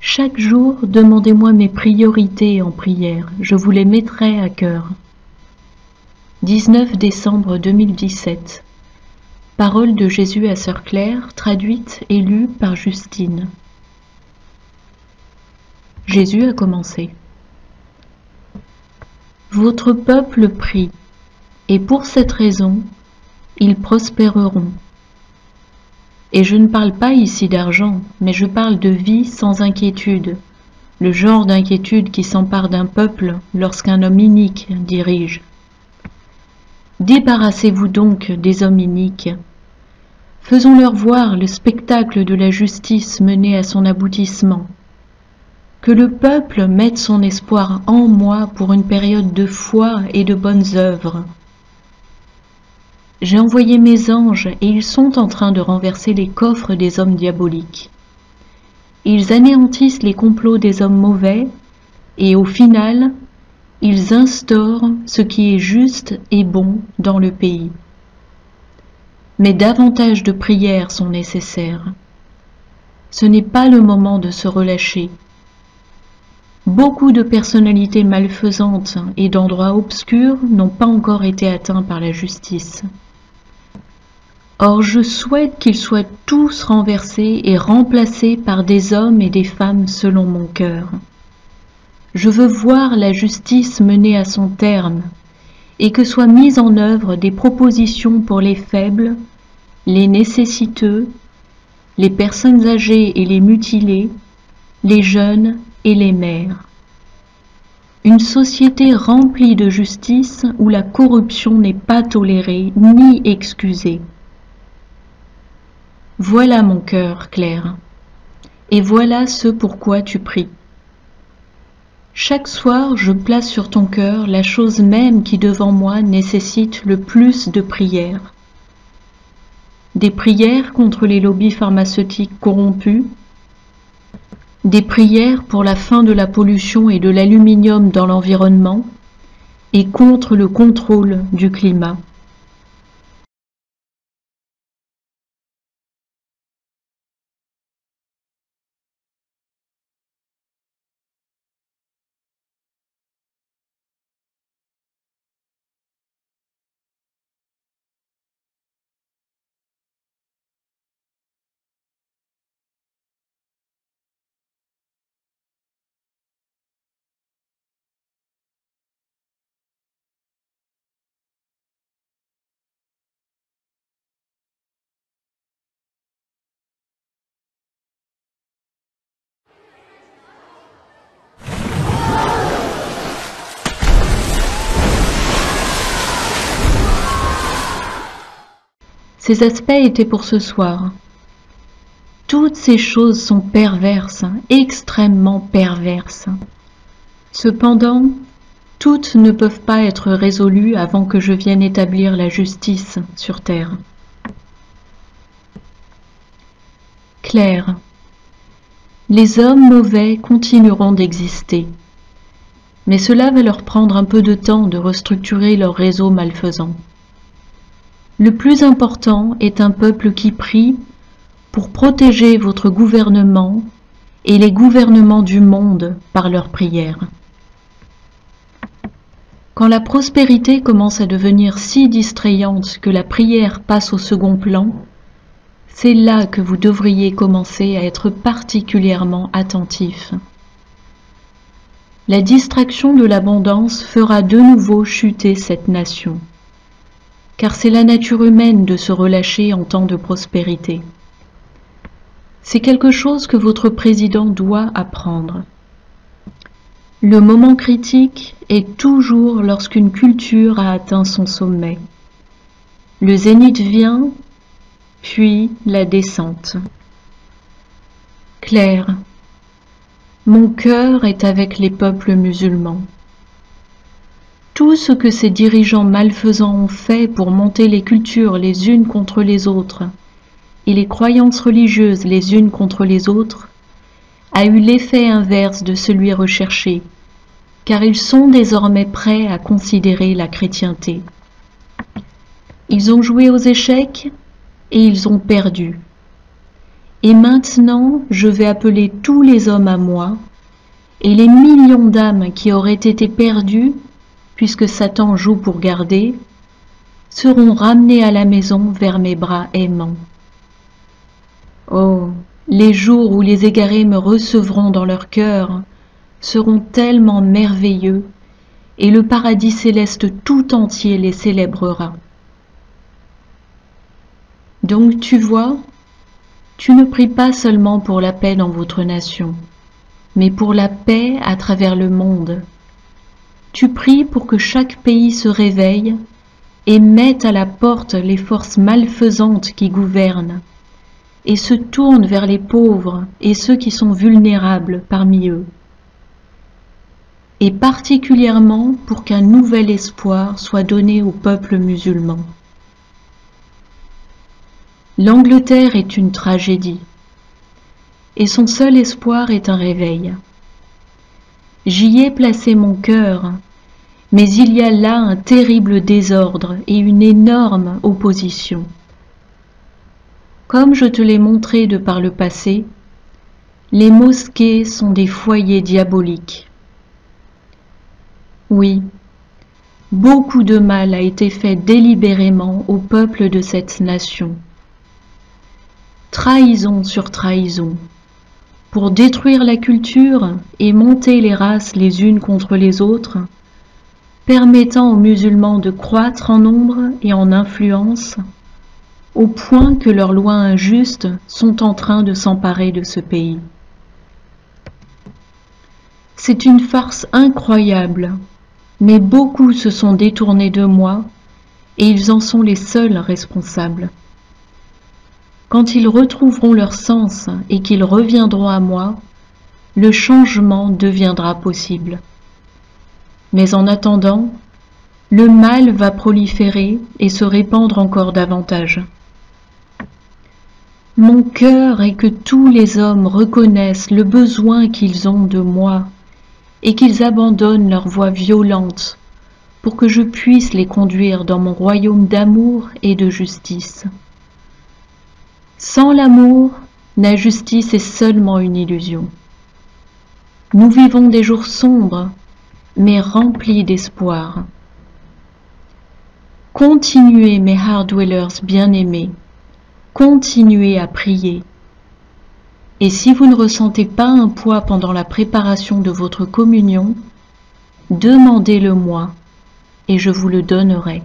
Chaque jour, demandez-moi mes priorités en prière, je vous les mettrai à cœur. 19 décembre 2017. Parole de Jésus à Sœur Claire, traduite et lue par Justine. Jésus a commencé. Votre peuple prie, et pour cette raison, ils prospéreront. Et je ne parle pas ici d'argent, mais je parle de vie sans inquiétude, le genre d'inquiétude qui s'empare d'un peuple lorsqu'un homme inique dirige. Débarrassez-vous donc des hommes iniques. Faisons-leur voir le spectacle de la justice menée à son aboutissement. Que le peuple mette son espoir en moi pour une période de foi et de bonnes œuvres. J'ai envoyé mes anges et ils sont en train de renverser les coffres des hommes diaboliques. Ils anéantissent les complots des hommes mauvais et au final, ils instaurent ce qui est juste et bon dans le pays. Mais davantage de prières sont nécessaires. Ce n'est pas le moment de se relâcher. Beaucoup de personnalités malfaisantes et d'endroits obscurs n'ont pas encore été atteints par la justice. Or, je souhaite qu'ils soient tous renversés et remplacés par des hommes et des femmes selon mon cœur. Je veux voir la justice menée à son terme et que soient mises en œuvre des propositions pour les faibles, les nécessiteux, les personnes âgées et les mutilées, les jeunes et les mères. Une société remplie de justice où la corruption n'est pas tolérée ni excusée. Voilà mon cœur, Claire, et voilà ce pourquoi tu pries. Chaque soir, je place sur ton cœur la chose même qui devant moi nécessite le plus de prières. Des prières contre les lobbies pharmaceutiques corrompus, des prières pour la fin de la pollution et de l'aluminium dans l'environnement et contre le contrôle du climat. Ces aspects étaient pour ce soir. Toutes ces choses sont perverses, extrêmement perverses. Cependant, toutes ne peuvent pas être résolues avant que je vienne établir la justice sur terre. Claire, les hommes mauvais continueront d'exister, mais cela va leur prendre un peu de temps de restructurer leur réseau malfaisant. Le plus important est un peuple qui prie pour protéger votre gouvernement et les gouvernements du monde par leurs prières. Quand la prospérité commence à devenir si distrayante que la prière passe au second plan, c'est là que vous devriez commencer à être particulièrement attentif. La distraction de l'abondance fera de nouveau chuter cette nation. Car c'est la nature humaine de se relâcher en temps de prospérité. C'est quelque chose que votre président doit apprendre. Le moment critique est toujours lorsqu'une culture a atteint son sommet. Le zénith vient, puis la descente. Claire, mon cœur est avec les peuples musulmans. Tout ce que ces dirigeants malfaisants ont fait pour monter les cultures les unes contre les autres et les croyances religieuses les unes contre les autres a eu l'effet inverse de celui recherché, car ils sont désormais prêts à considérer la chrétienté. Ils ont joué aux échecs et ils ont perdu. Et maintenant, je vais appeler tous les hommes à moi, et les millions d'âmes qui auraient été perdues, puisque Satan joue pour garder, seront ramenées à la maison vers mes bras aimants. Oh, les jours où les égarés me recevront dans leur cœur seront tellement merveilleux, et le paradis céleste tout entier les célébrera. Donc tu vois, tu ne pries pas seulement pour la paix dans votre nation, mais pour la paix à travers le monde. Tu pries pour que chaque pays se réveille et mette à la porte les forces malfaisantes qui gouvernent, et se tourne vers les pauvres et ceux qui sont vulnérables parmi eux, et particulièrement pour qu'un nouvel espoir soit donné au peuple musulman. L'Angleterre est une tragédie, et son seul espoir est un réveil. J'y ai placé mon cœur, mais il y a là un terrible désordre et une énorme opposition. Comme je te l'ai montré de par le passé, les mosquées sont des foyers diaboliques. Oui, beaucoup de mal a été fait délibérément au peuple de cette nation. Trahison sur trahison, pour détruire la culture et monter les races les unes contre les autres, permettant aux musulmans de croître en nombre et en influence, au point que leurs lois injustes sont en train de s'emparer de ce pays. C'est une farce incroyable, mais beaucoup se sont détournés de moi et ils en sont les seuls responsables. Quand ils retrouveront leur sens et qu'ils reviendront à moi, le changement deviendra possible. Mais en attendant, le mal va proliférer et se répandre encore davantage. Mon cœur est que tous les hommes reconnaissent le besoin qu'ils ont de moi et qu'ils abandonnent leur voie violente pour que je puisse les conduire dans mon royaume d'amour et de justice. Sans l'amour, la justice est seulement une illusion. Nous vivons des jours sombres, mais remplis d'espoir. Continuez, mes Heart-Dwellers bien-aimés, continuez à prier. Et si vous ne ressentez pas un poids pendant la préparation de votre communion, demandez-le-moi et je vous le donnerai.